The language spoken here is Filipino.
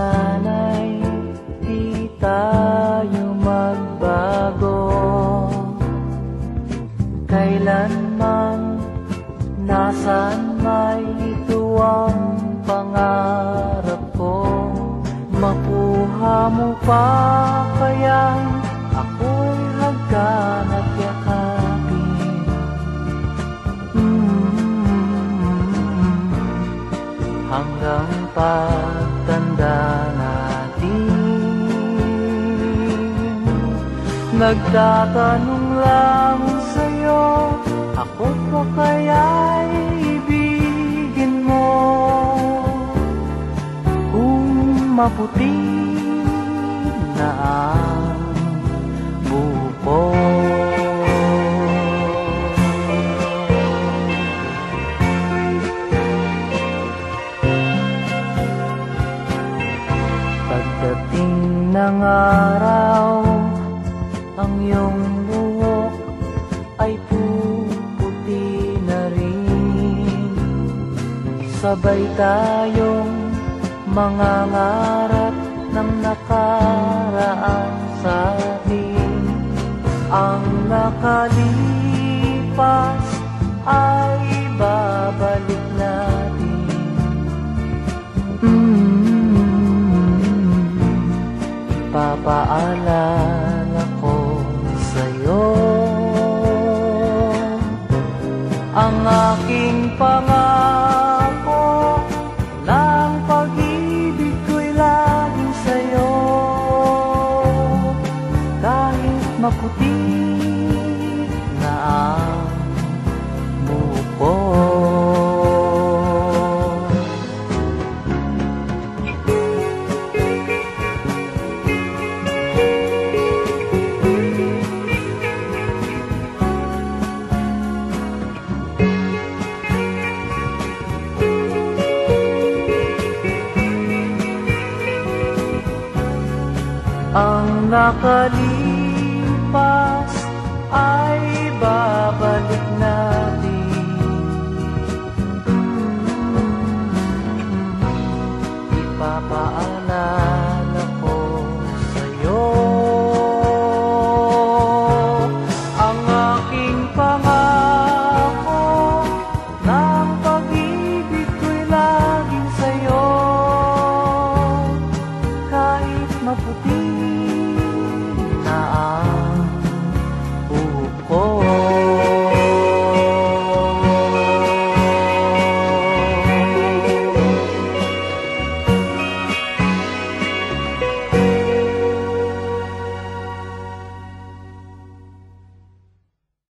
sana'y di tayo magbago. Kailanman, nasaan may ito ang pangarap ko. Makuha mo pa kayang ako'y hagkan at yakapin. Hanggang pagtanda natin, nagtatanong lang sa'yo, ako pa kaya'y ibigin mo? Kung maputi na ang buko. Pagdating ng araw, ang iyong buhok ay puputi na rin. Sabay tayong mangangarap ng nakaraan sa atin. Ang nakalipas ay babalik natin. Papaalala ko sa'yo ang aking pangako ng pag-ibig ko'y laging sa'yo. Kahit maputi na ang buko. Ang nakalipas ay babalik natin. Ipapaalala